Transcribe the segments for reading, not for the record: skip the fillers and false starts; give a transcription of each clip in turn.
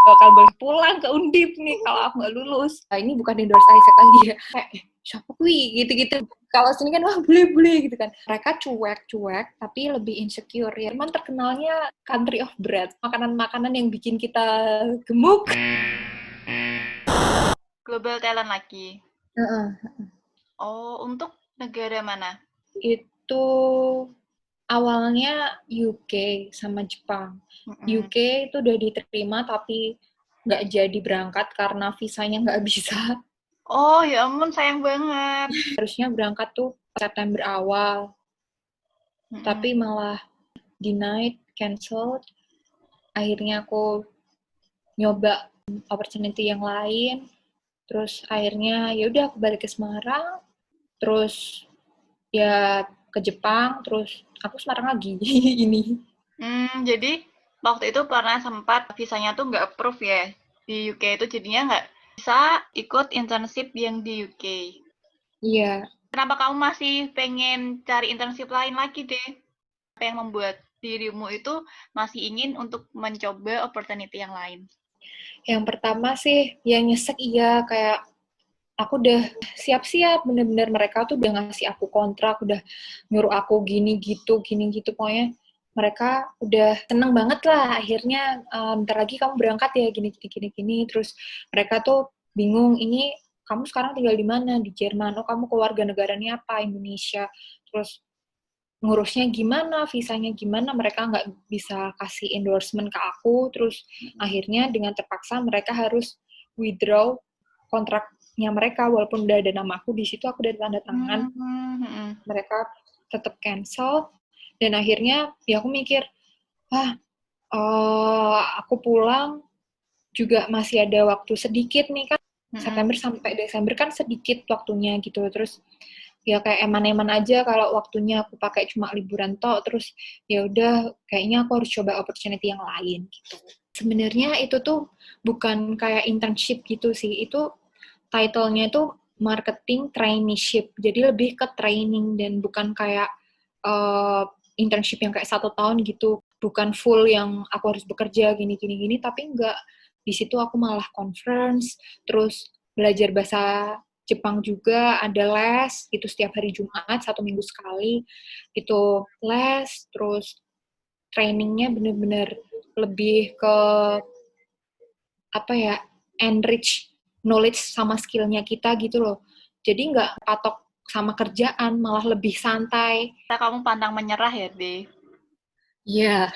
bakal balik pulang ke Undip nih kalau aku nggak lulus. Nah, ini bukan endorse Isaac lagi ya. Kayak, siapa kui? Gitu-gitu. Kalau sini kan, wah boleh-boleh gitu kan. Mereka cuek-cuek, tapi lebih insecure. Ya, emang terkenalnya country of bread. Makanan-makanan yang bikin kita gemuk. Global talent lagi. Uh-uh. Oh, untuk negara mana? Itu awalnya UK sama Jepang. Mm-mm. UK itu udah diterima, tapi nggak jadi berangkat karena visanya nggak bisa. Oh, ya ampun, sayang banget. Harusnya berangkat tuh September awal, Mm-mm. tapi malah denied, cancelled. Akhirnya aku nyoba opportunity yang lain, terus akhirnya ya udah aku balik ke Semarang, terus ya ke Jepang, terus aku Semarang lagi ini. Jadi waktu itu pernah sempat visanya tuh nggak approve ya di UK itu jadinya nggak bisa ikut internship yang di UK. Iya, Kenapa kamu masih pengen cari internship lain lagi deh? Apa yang membuat dirimu itu masih ingin untuk mencoba opportunity yang lain? yang pertama sih yang nyesek iya kayak aku udah siap-siap bener-bener mereka tuh udah ngasih aku kontrak, udah nyuruh aku gini gitu pokoknya mereka udah seneng banget lah akhirnya bentar lagi kamu berangkat ya gini terus mereka tuh bingung ini kamu sekarang tinggal di mana di Jerman, oh kamu keluarga negaranya apa Indonesia, terus ngurusnya gimana, visanya gimana, mereka nggak bisa kasih endorsement ke aku, terus akhirnya dengan terpaksa mereka harus withdraw kontraknya mereka, walaupun udah ada nama aku di situ, aku udah tanda tangan, Hmm. mereka tetap cancel, dan akhirnya ya aku mikir, aku pulang juga masih ada waktu sedikit nih kan, Hmm. September sampai Desember kan sedikit waktunya gitu, terus ya kayak eman-eman aja kalau waktunya aku pakai cuma liburan tok, terus ya udah kayaknya aku harus coba opportunity yang lain gitu. Sebenarnya itu tuh bukan kayak internship gitu sih, itu title-nya itu marketing traineeship, jadi lebih ke training dan bukan kayak uh, internship yang kayak 1 tahun gitu, bukan full yang aku harus bekerja gini, tapi enggak, di situ aku malah conference, terus belajar bahasa Jepang juga, ada les gitu setiap hari Jumat 1 minggu sekali itu les, terus trainingnya bener-bener lebih ke apa ya, enrich knowledge sama skillnya kita gitu loh, jadi nggak patok sama kerjaan, malah lebih santai. Kamu pantang menyerah ya, deh. Iya.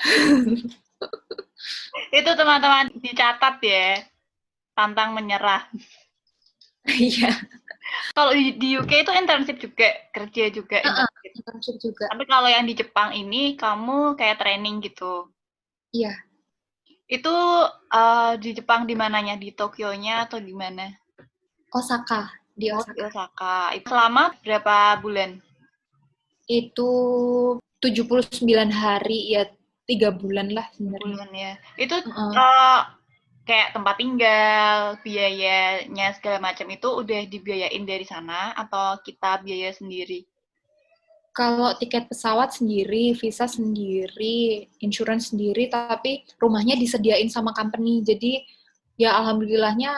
Itu teman-teman dicatat ya, pantang menyerah. Iya. Kalau di UK itu internship juga, kerja juga internship. Internship juga. Tapi kalau yang di Jepang ini kamu kayak training gitu. Iya. Itu di Jepang di mananya? Di Tokyo-nya atau di mana? Osaka, di Oh, di Osaka. Osaka. Itu selama berapa bulan? Itu 79 hari, ya 3 bulan lah 3 sebenarnya. bulan ya. Itu Uh-uh. kayak tempat tinggal, biayanya segala macam itu udah dibiayain dari sana atau kita biaya sendiri? Kalau tiket pesawat sendiri, visa sendiri, insurance sendiri, tapi rumahnya disediain sama company. Jadi ya alhamdulillahnya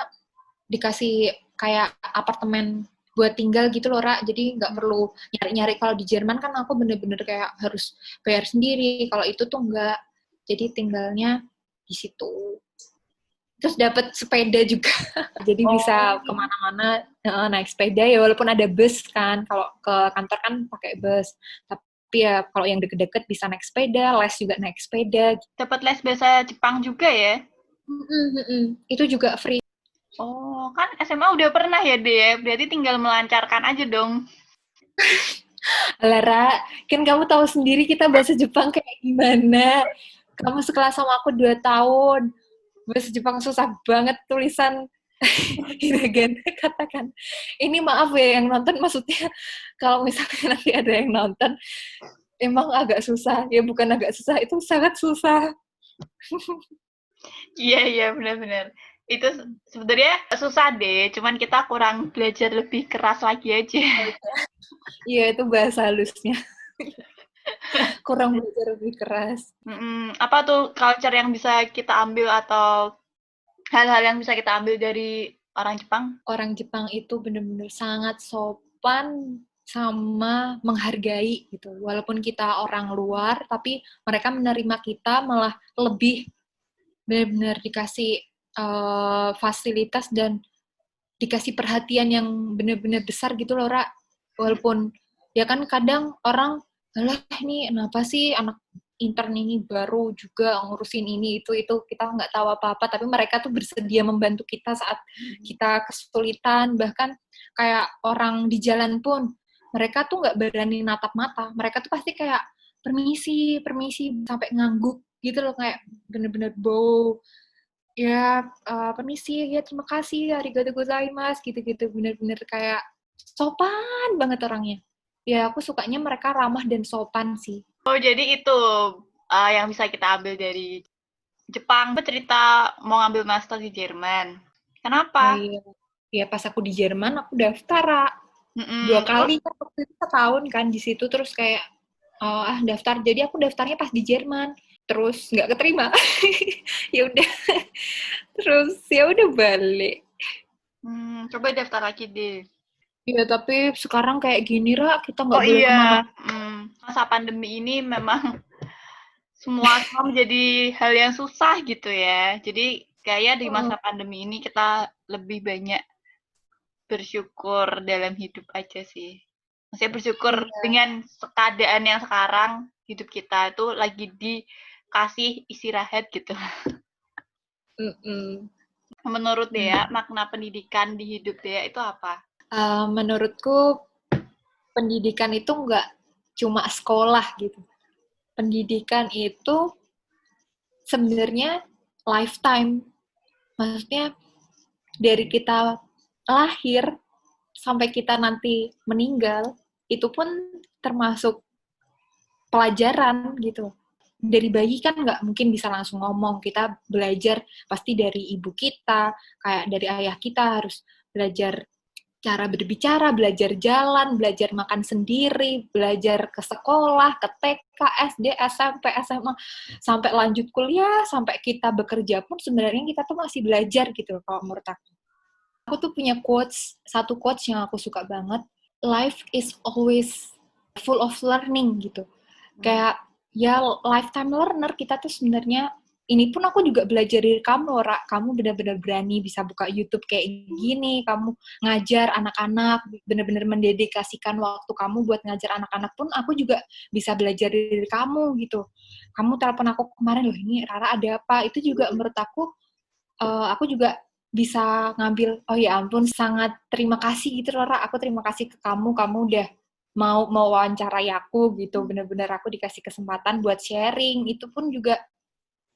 dikasih kayak apartemen buat tinggal gitu loh, Ra. Jadi nggak perlu nyari-nyari. Kalau di Jerman kan aku bener-bener kayak harus bayar sendiri. Kalau itu tuh nggak. Jadi tinggalnya di situ. Terus dapat sepeda juga. Jadi bisa Oh, kemana-mana naik sepeda ya, walaupun ada bus kan. Kalau ke kantor kan pakai bus. Tapi ya kalau yang deket-deket bisa naik sepeda, les juga naik sepeda. dapat les bahasa Jepang juga ya? Itu juga free. Oh, kan SMA udah pernah ya, deh. Berarti tinggal melancarkan aja dong. Lara, kan kamu tahu sendiri kita bahasa Jepang kayak gimana. Kamu sekelas sama aku 2 tahun. Bahasa Jepang susah banget tulisan hiragana katakan. Ini maaf ya yang nonton, maksudnya kalau misalnya nanti ada yang nonton, emang agak susah. Ya bukan agak susah, itu sangat susah. Iya, iya, benar-benar. Itu sebenarnya susah deh, cuman kita kurang belajar lebih keras lagi aja. Iya, itu bahasa halusnya. Kurang belajar lebih keras. Apa tuh culture yang bisa kita ambil atau hal-hal yang bisa kita ambil dari orang Jepang? Orang Jepang itu benar-benar sangat sopan sama menghargai gitu. Walaupun kita orang luar, tapi mereka menerima kita malah lebih benar-benar dikasih fasilitas dan dikasih perhatian yang benar-benar besar gitu loh, Ra. Walaupun ya kan kadang orang, alah ini kenapa sih anak intern ini baru juga ngurusin ini itu kita nggak tahu apa-apa, tapi mereka tuh bersedia membantu kita saat kita kesulitan. Bahkan kayak orang di jalan pun mereka tuh nggak berani natap mata, mereka tuh pasti kayak permisi permisi sampai ngangguk gitu loh, kayak bener-bener bow ya, permisi ya, terima kasih arigatou gozaimasu gitu-gitu, bener-bener kayak sopan banget orangnya. Ya aku sukanya mereka ramah dan sopan sih. Oh, jadi itu yang bisa kita ambil dari Jepang. Aku cerita mau ngambil master di Jerman. Oh Kenapa? iya, ya pas aku di Jerman aku daftar, Ra. 2 Terus? kali kan waktu itu setahun kan di situ, terus kayak daftar. Jadi aku daftarnya pas di Jerman, terus nggak keterima. Ya udah, terus ya udah balik. Coba daftar lagi deh. Ya tapi sekarang kayak gini, Ra, kita Oh nggak boleh kemana. iya, masa pandemi ini memang semua menjadi hal yang susah gitu ya. Jadi kayak di masa pandemi ini kita lebih banyak bersyukur dalam hidup aja sih. Maksudnya bersyukur Iya. dengan keadaan yang sekarang hidup kita itu lagi dikasih istirahat gitu. Mm-mm. Menurut Dea, makna pendidikan di hidup Dea itu apa? Menurutku pendidikan itu nggak cuma sekolah gitu. Pendidikan itu sebenarnya lifetime. Maksudnya dari kita lahir sampai kita nanti meninggal, itu pun termasuk pelajaran gitu. Dari bayi kan nggak mungkin bisa langsung ngomong, kita belajar pasti dari ibu kita, kayak dari ayah kita harus belajar cara berbicara, belajar jalan, belajar makan sendiri, belajar ke sekolah, ke TK, SD, SMP, SMA, sampai lanjut kuliah, sampai kita bekerja pun sebenarnya kita tuh masih belajar gitu kalau menurut aku. Aku tuh punya satu quotes yang aku suka banget, life is always full of learning gitu. Kayak ya lifetime learner kita tuh sebenarnya. Ini pun aku juga belajar dari kamu, Ra. Kamu benar-benar berani bisa buka YouTube kayak gini, kamu ngajar anak-anak, benar-benar mendedikasikan waktu kamu buat ngajar anak-anak pun aku juga bisa belajar dari kamu gitu. Kamu telepon aku kemarin, loh ini Rara ada apa? Itu juga menurut aku juga bisa ngambil, oh ya ampun, sangat terima kasih gitu loh, Ra. Aku terima kasih ke kamu udah mau wawancarai aku gitu, bener-bener aku dikasih kesempatan buat sharing, itu pun juga,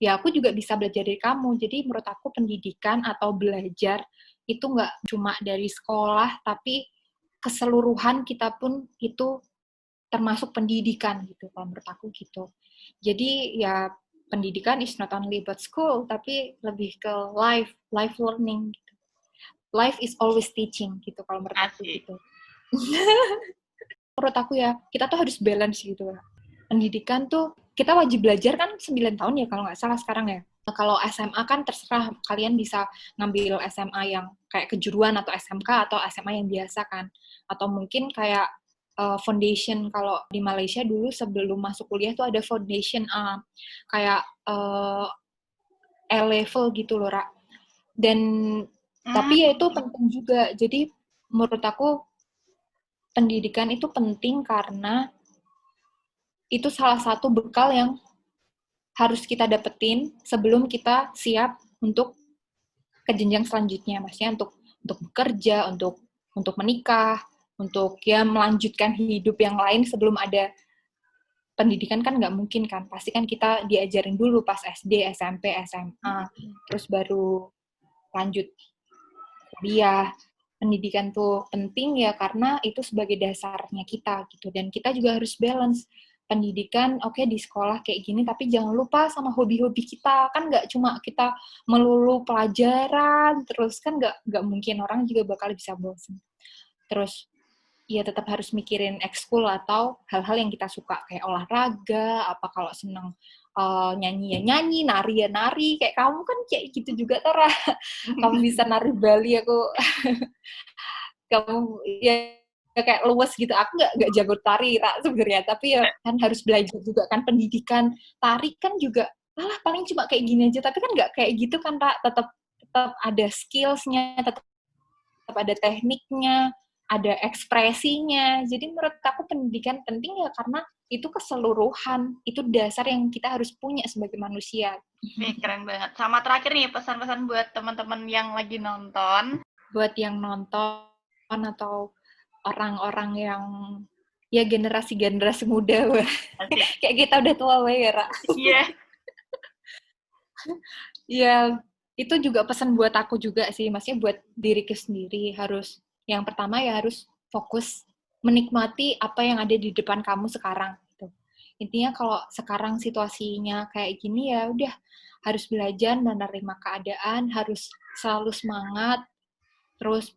ya aku juga bisa belajar dari kamu. Jadi menurut aku pendidikan atau belajar itu nggak cuma dari sekolah, tapi keseluruhan kita pun itu termasuk pendidikan gitu, kalau menurut aku gitu. Jadi ya pendidikan is not only about school, tapi lebih ke life learning gitu. Life is always teaching gitu kalau menurut aku Asik. gitu. Menurut aku ya, kita tuh harus balance gitu. Pendidikan tuh, kita wajib belajar kan 9 tahun ya kalau nggak salah sekarang ya. Kalau SMA kan terserah, kalian bisa ngambil SMA yang kayak kejuruan atau SMK atau SMA yang biasa kan. Atau mungkin kayak foundation, kalau di Malaysia dulu sebelum masuk kuliah tuh ada foundation kayak A-level gitu loh, Ra. Dan tapi ya itu penting juga. Jadi menurut aku pendidikan itu penting karena itu salah satu bekal yang harus kita dapetin sebelum kita siap untuk ke jenjang selanjutnya, maksudnya untuk bekerja, untuk menikah, untuk ya melanjutkan hidup yang lain sebelum ada pendidikan kan nggak mungkin kan, pasti kan kita diajarin dulu pas SD, SMP, SMA, terus baru lanjut kuliah. Pendidikan tuh penting ya karena itu sebagai dasarnya kita gitu, dan kita juga harus balance pendidikan. Oke, di sekolah kayak gini, tapi jangan lupa sama hobi-hobi kita, kan nggak cuma kita melulu pelajaran terus, kan nggak mungkin, orang juga bakal bisa bosan. Terus ya tetap harus mikirin ekskul atau hal-hal yang kita suka kayak olahraga, apa kalau seneng nyanyi ya nyanyi, nari ya nari. Kayak kamu kan kayak gitu juga, Tara. Kamu bisa nari Bali, aku kamu ya kayak luwes gitu. Aku nggak jago tari Ra, sebenarnya, tapi ya kan harus belajar juga kan, pendidikan tari kan juga alah paling cuma kayak gini aja, tapi kan nggak kayak gitu kan Ra, tetap ada skillsnya, tetap ada tekniknya, ada ekspresinya. Jadi menurut aku pendidikan penting ya karena itu keseluruhan, itu dasar yang kita harus punya sebagai manusia. Keren banget. Sama terakhir nih, pesan-pesan buat teman-teman yang lagi nonton. Buat yang nonton atau orang-orang yang ya generasi muda, kayak kita udah tua ya, Ra. Iya. Ya, itu juga pesan buat aku juga sih, maksudnya buat diriku sendiri, harus yang pertama ya harus fokus menikmati apa yang ada di depan kamu sekarang gitu. Intinya kalau sekarang situasinya kayak gini ya udah harus belajar menerima keadaan, harus selalu semangat. Terus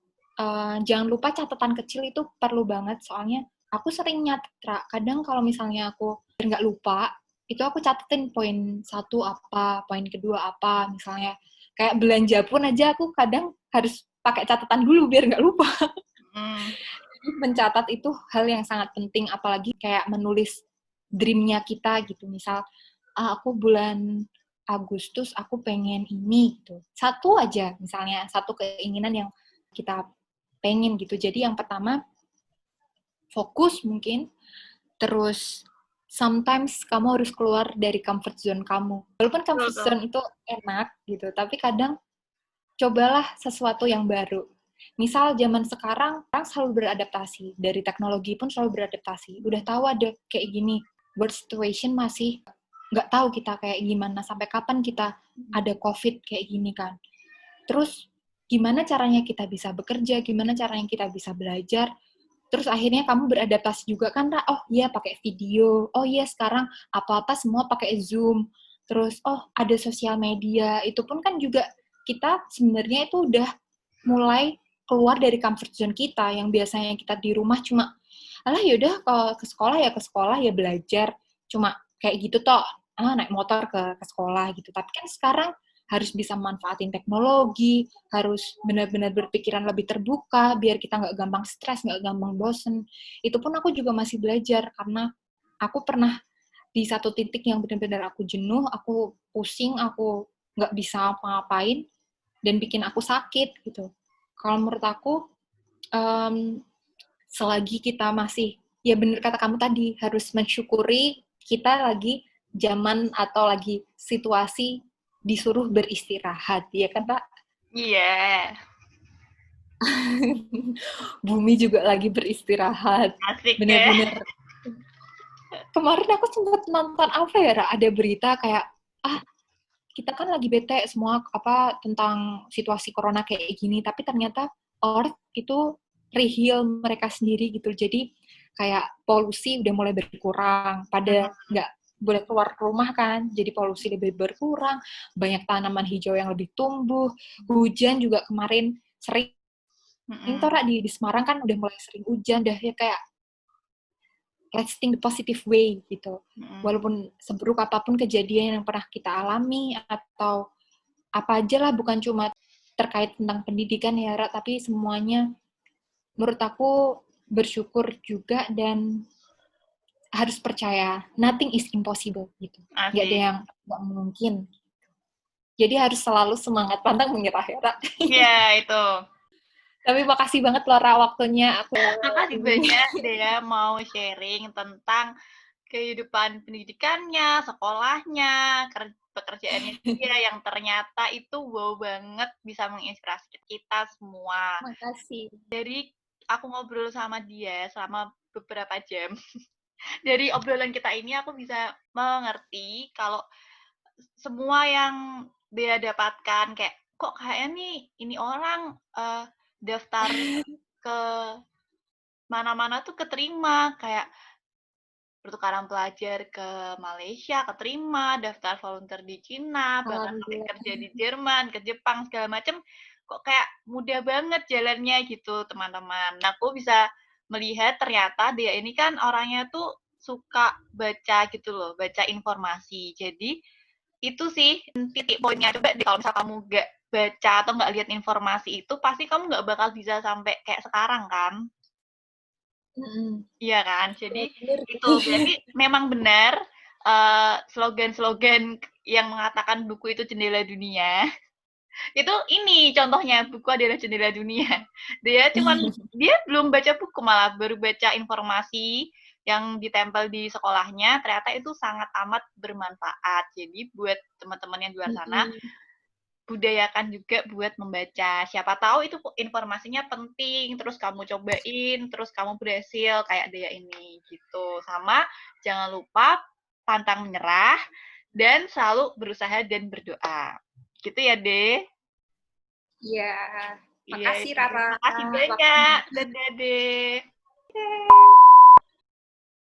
jangan lupa catatan kecil itu perlu banget, soalnya aku sering nyatet, kadang kalau misalnya aku nggak lupa, itu aku catetin poin 1 apa, poin kedua apa, misalnya kayak belanja pun aja aku kadang harus pakai catatan dulu biar nggak lupa. Mencatat itu hal yang sangat penting, apalagi kayak menulis dream-nya kita gitu. Misal, aku bulan Agustus aku pengen ini gitu. Satu aja misalnya, satu keinginan yang kita pengen gitu. Jadi yang pertama fokus mungkin, terus sometimes kamu harus keluar dari comfort zone kamu. Walaupun comfort zone itu enak gitu, tapi kadang cobalah sesuatu yang baru. Misal zaman sekarang orang selalu beradaptasi, dari teknologi pun selalu beradaptasi. Udah tahu ada kayak gini, world situation masih nggak tahu kita kayak gimana, sampai kapan kita ada COVID kayak gini kan. Terus gimana caranya kita bisa bekerja, gimana caranya kita bisa belajar. Terus akhirnya kamu beradaptasi juga kan, oh iya pakai video, oh iya sekarang apa-apa semua pakai Zoom. Terus oh ada sosial media, itu pun kan juga kita sebenarnya itu udah mulai keluar dari comfort zone kita, yang biasanya kita di rumah cuma alah yaudah kalau ke sekolah ya belajar, cuma kayak gitu toh, naik motor ke sekolah gitu. Tapi kan sekarang harus bisa manfaatin teknologi, harus benar-benar berpikiran lebih terbuka biar kita nggak gampang stres, nggak gampang bosen. Itu pun aku juga masih belajar karena aku pernah di satu titik yang benar-benar aku jenuh, aku pusing, aku nggak bisa apa-apain dan bikin aku sakit gitu. Kalau menurut aku, selagi kita masih, ya benar kata kamu tadi, harus mensyukuri kita lagi zaman atau lagi situasi disuruh beristirahat, ya kan Pak? Iya. Bumi juga lagi beristirahat. Asik Bener-bener. Kemarin aku sempat nonton apa ya, Ra? Ada berita kayak, kita kan lagi bete semua apa tentang situasi corona kayak gini, tapi ternyata Earth itu reheal mereka sendiri gitu. Jadi kayak polusi udah mulai berkurang, pada nggak boleh keluar rumah kan, jadi polusi lebih berkurang, banyak tanaman hijau yang lebih tumbuh, hujan juga kemarin sering, di Semarang kan udah mulai sering hujan, dah ya kayak let's think the positive way gitu. Walaupun seburuk apapun kejadian yang pernah kita alami atau apa aja lah, bukan cuma terkait tentang pendidikan ya, Ra, tapi semuanya menurut aku bersyukur juga dan harus percaya nothing is impossible gitu. Nggak ada yang nggak mungkin. Jadi harus selalu semangat, pantang menyerah ya, Ra. Iya, itu. Tapi makasih banget loh, Ra, waktunya. Makasih banyak Dea mau sharing tentang kehidupan pendidikannya, sekolahnya, pekerjaannya dia yang ternyata itu wow banget, bisa menginspirasi kita semua. Makasih. Dari aku ngobrol sama dia selama beberapa jam, dari obrolan kita ini aku bisa mengerti kalau semua yang dia dapatkan, kayak kok kayaknya nih ini orang daftar ke mana-mana tuh keterima, kayak pertukaran pelajar ke Malaysia keterima, daftar volunteer di Cina, bahkan sampai kerja di Jerman, ke Jepang, segala macam, kok kayak mudah banget jalannya gitu, teman-teman. Nah, aku bisa melihat ternyata dia ini kan orangnya tuh suka baca gitu loh, baca informasi. Jadi itu sih titik poinnya. Coba deh kalau misal kamu gak baca atau gak lihat informasi itu, pasti kamu gak bakal bisa sampai kayak sekarang kan? Iya kan? Jadi Bener. itu berarti memang benar slogan-slogan yang mengatakan buku itu jendela dunia. Itu ini contohnya, buku adalah jendela dunia. Dia belum baca buku, malah baru baca informasi yang ditempel di sekolahnya, ternyata itu sangat amat bermanfaat. Jadi buat teman-teman yang di luar sana, budayakan juga buat membaca. Siapa tahu itu informasinya penting, terus kamu cobain, terus kamu berhasil kayak Dea ini gitu. Sama jangan lupa pantang menyerah dan selalu berusaha dan berdoa. Gitu ya, De. Iya. Iya, Makasih Rara. makasih banyak. Waktunya. Dadah, De. Oke.